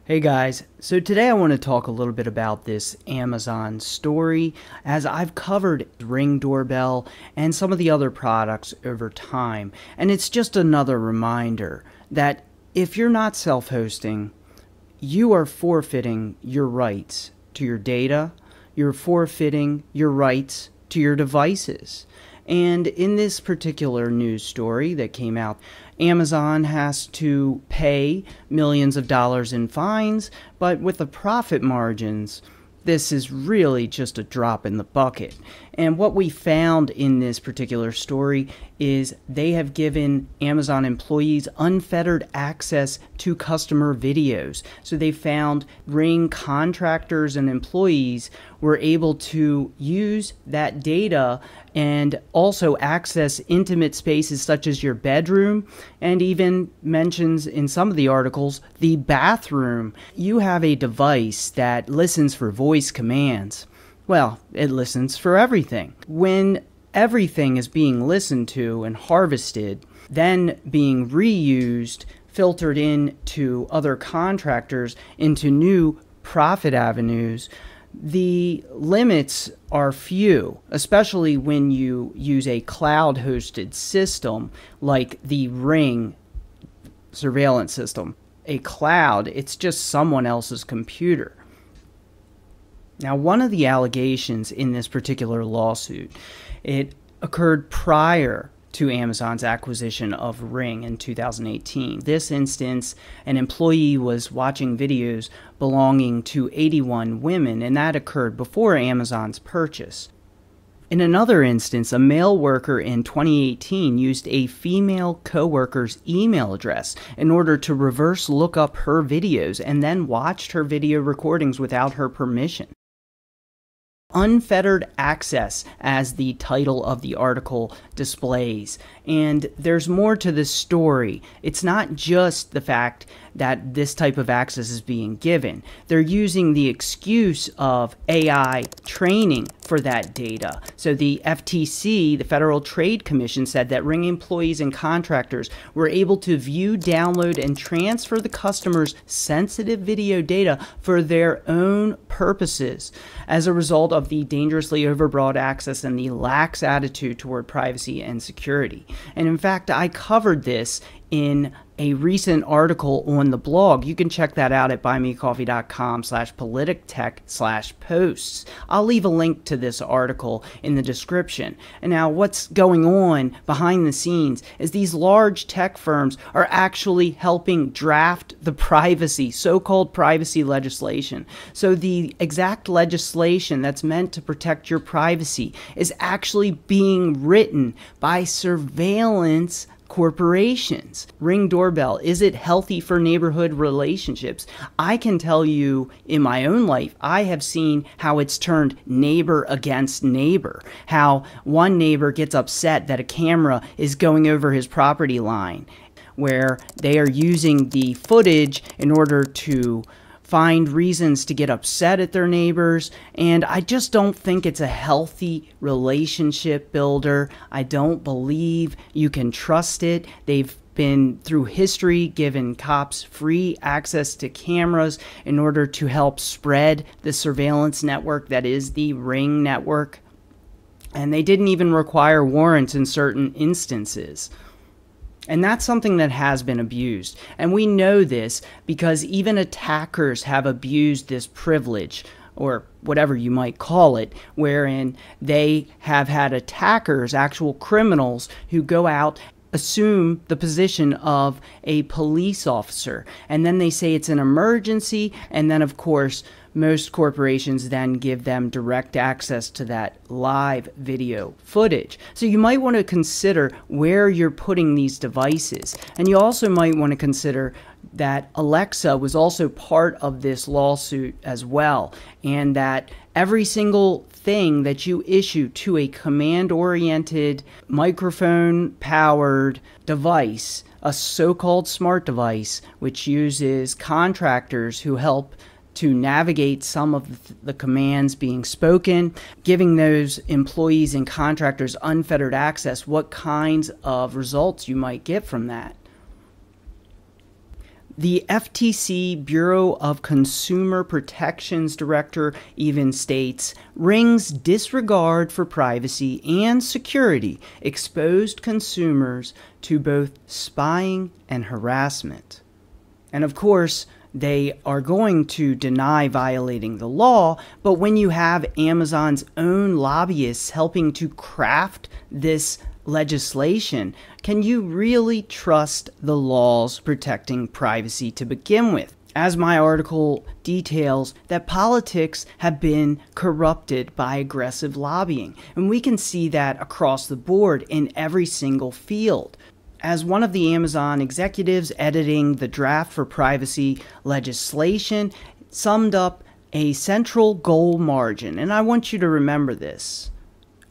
Hey guys, so today I want to talk a little bit about this Amazon story, as I've covered Ring Doorbell and some of the other products over time, and it's just another reminder that if you're not self-hosting, you are forfeiting your rights to your data, you're forfeiting your rights to your devices. And in this particular news story that came out, Amazon has to pay millions of dollars in fines, but with the profit margins, this is really just a drop in the bucket. And what we found in this particular story is they have given Amazon employees unfettered access to customer videos. So they found Ring contractors and employees were able to use that data and also access intimate spaces such as your bedroom, and even mentions in some of the articles the bathroom. You have a device that listens for voice commands. Well, it listens for everything. When everything is being listened to and harvested, then being reused, filtered into other contractors, into new profit avenues, the limits are few, especially when you use a cloud-hosted system like the Ring surveillance system. A cloud, it's just someone else's computer. Now, one of the allegations in this particular lawsuit, it occurred prior to Amazon's acquisition of Ring in 2018. This instance, an employee was watching videos belonging to 81 women, and that occurred before Amazon's purchase. In another instance, a male worker in 2018 used a female coworker's email address in order to reverse look up her videos and then watched her video recordings without her permission. Unfettered access, as the title of the article displays. And there's more to this story. It's not just the fact that this type of access is being given. They're using the excuse of AI training for that data. So the FTC, the Federal Trade Commission, said that Ring employees and contractors were able to view, download, and transfer the customer's sensitive video data for their own purposes as a result of the dangerously overbroad access and the lax attitude toward privacy and security. And in fact, I covered this in a recent article on the blog. You can check that out at buymeacoffee.com/politictech/posts. I'll leave a link to this article in the description. And now what's going on behind the scenes is these large tech firms are actually helping draft the so-called privacy legislation. So the exact legislation that's meant to protect your privacy is actually being written by surveillance corporations. Ring Doorbell, is it healthy for neighborhood relationships? I can tell you in my own life, I have seen how it's turned neighbor against neighbor. How one neighbor gets upset that a camera is going over his property line, where they are using the footage in order to find reasons to get upset at their neighbors, and I just don't think it's a healthy relationship builder. I don't believe you can trust it. They've been, through history, given cops free access to cameras in order to help spread the surveillance network that is the Ring network, and they didn't even require warrants in certain instances. And that's something that has been abused. And we know this because even attackers have abused this privilege, or whatever you might call it, wherein they have had attackers, actual criminals, who go out, assume the position of a police officer, and then they say it's an emergency, and then of course most corporations then give them direct access to that live video footage. So you might want to consider where you're putting these devices. And you also might want to consider that Alexa was also part of this lawsuit as well, and that every single thing that you issue to a command-oriented, microphone-powered device, a so-called smart device, which uses contractors who help to navigate some of the commands being spoken, giving those employees and contractors unfettered access, what kinds of results you might get from that. The FTC Bureau of Consumer Protection's director even states, Ring's disregard for privacy and security exposed consumers to both spying and harassment. And of course, they are going to deny violating the law, but when you have Amazon's own lobbyists helping to craft this legislation, can you really trust the laws protecting privacy to begin with? As my article details, that politics have been corrupted by aggressive lobbying, and we can see that across the board in every single field. As one of the Amazon executives editing the draft for privacy legislation summed up a central goal margin, and I want you to remember this.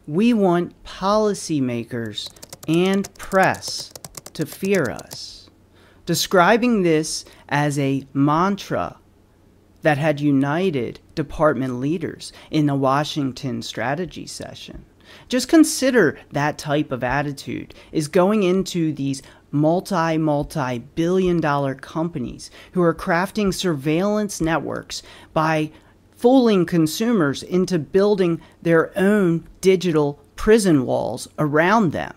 We want policymakers and press to fear us, describing this as a mantra that had united department leaders in the Washington strategy session. Just consider that type of attitude is going into these multi-billion-dollar companies who are crafting surveillance networks by fooling consumers into building their own digital prison walls around them,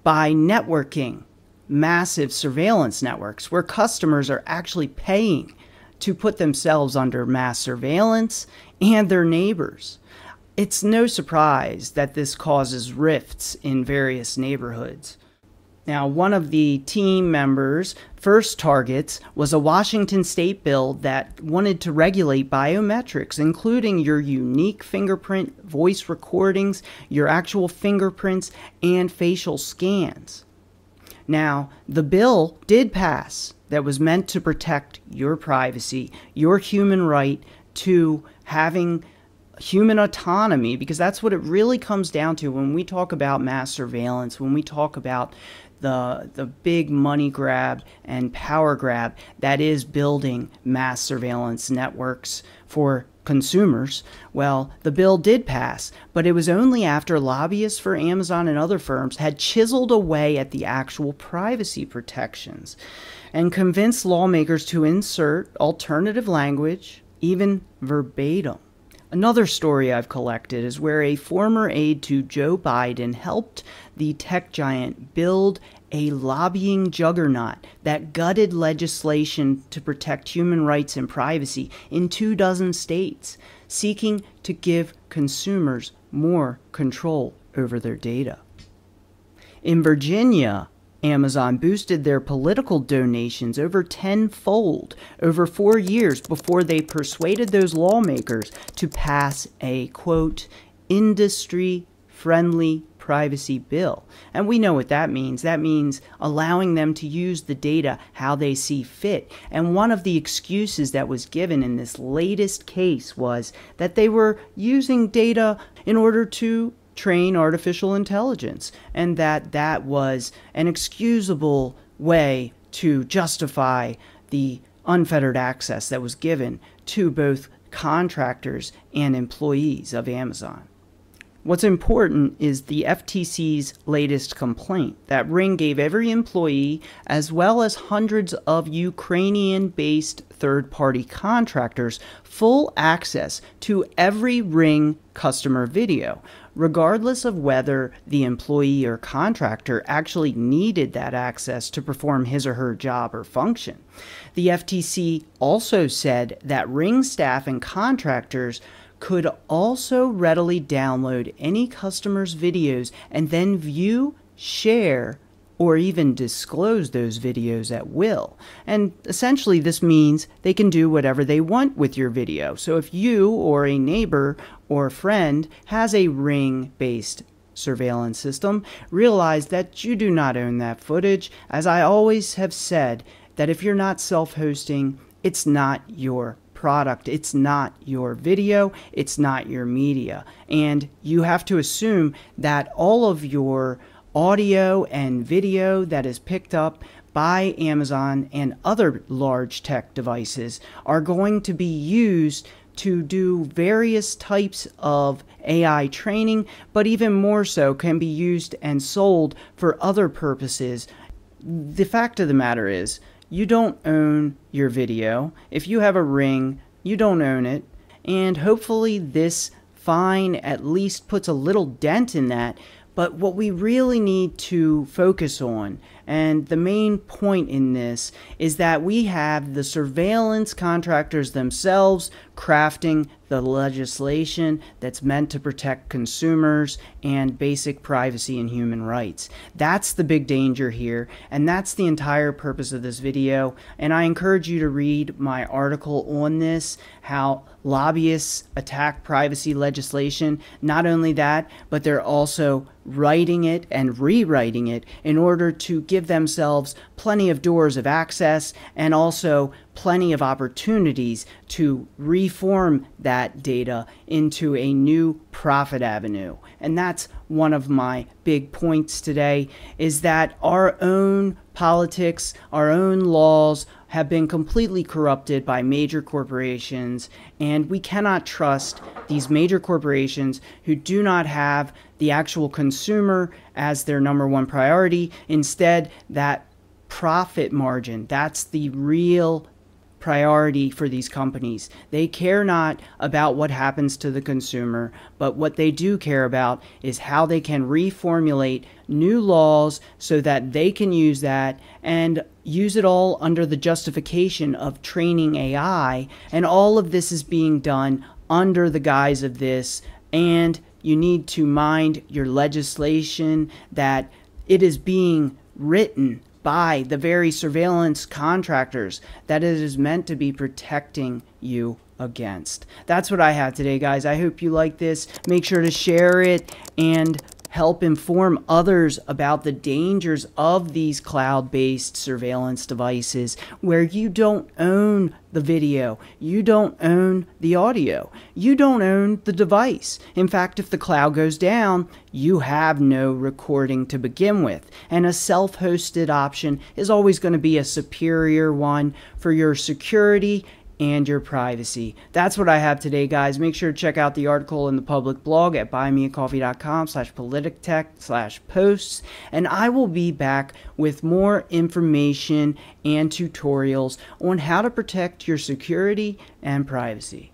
by networking massive surveillance networks where customers are actually paying to put themselves under mass surveillance and their neighbors. It's no surprise that this causes rifts in various neighborhoods. Now, one of the team members' first targets was a Washington state bill that wanted to regulate biometrics, including your unique fingerprint, voice recordings, your actual fingerprints, and facial scans. Now, the bill did pass that was meant to protect your privacy, your human right to having human autonomy, because that's what it really comes down to when we talk about mass surveillance, when we talk about the big money grab and power grab that is building mass surveillance networks for consumers. Well, the bill did pass, but it was only after lobbyists for Amazon and other firms had chiseled away at the actual privacy protections and convinced lawmakers to insert alternative language, even verbatim. Another story I've collected is where a former aide to Joe Biden helped the tech giant build a lobbying juggernaut that gutted legislation to protect human rights and privacy in 24 states, seeking to give consumers more control over their data. In Virginia, Amazon boosted their political donations over tenfold over 4 years before they persuaded those lawmakers to pass a, quote, industry-friendly privacy bill. And we know what that means. That means allowing them to use the data how they see fit. And one of the excuses that was given in this latest case was that they were using data in order to train artificial intelligence, and that was an excusable way to justify the unfettered access that was given to both contractors and employees of Amazon. What's important is the FTC's latest complaint that Ring gave every employee, as well as hundreds of Ukrainian-based third-party contractors, full access to every Ring customer video, regardless of whether the employee or contractor actually needed that access to perform his or her job or function. The FTC also said that Ring staff and contractors could also readily download any customer's videos and then view, share, or even disclose those videos at will. And essentially this means they can do whatever they want with your video. So if you or a neighbor or friend has a Ring-based surveillance system, realize that you do not own that footage. As I always have said, that if you're not self-hosting, it's not your product, it's not your video, it's not your media. And you have to assume that all of your audio and video that is picked up by Amazon and other large tech devices are going to be used to do various types of AI training, but even more so can be used and sold for other purposes. The fact of the matter is, you don't own your video. If you have a Ring, you don't own it. And hopefully this fine at least puts a little dent in that. But what we really need to focus on, and the main point in this, is that we have the surveillance contractors themselves crafting the legislation that's meant to protect consumers and basic privacy and human rights. That's the big danger here, and that's the entire purpose of this video. And I encourage you to read my article on this, how lobbyists attack privacy legislation. Not only that, but they're also writing it and rewriting it in order to give themselves plenty of doors of access and also plenty of opportunities to reform that data into a new profit avenue. And that's one of my big points today, is that our own politics, our own laws have been completely corrupted by major corporations, and we cannot trust these major corporations who do not have the actual consumer as their number one priority. Instead, that profit margin, that's the real priority for these companies. They care not about what happens to the consumer, but what they do care about is how they can reformulate new laws so that they can use that and use it all under the justification of training AI. And all of this is being done under the guise of this. And you need to mind your legislation, that it is being written by the very surveillance contractors that it is meant to be protecting you against. That's what I have today, guys. I hope you like this. Make sure to share it and help inform others about the dangers of these cloud-based surveillance devices where you don't own the video, you don't own the audio, you don't own the device. In fact, if the cloud goes down, you have no recording to begin with. And a self-hosted option is always going to be a superior one for your security and your privacy. That's what I have today, guys. Make sure to check out the article in the public blog at buymeacoffee.com/politictech/posts, and I will be back with more information and tutorials on how to protect your security and privacy.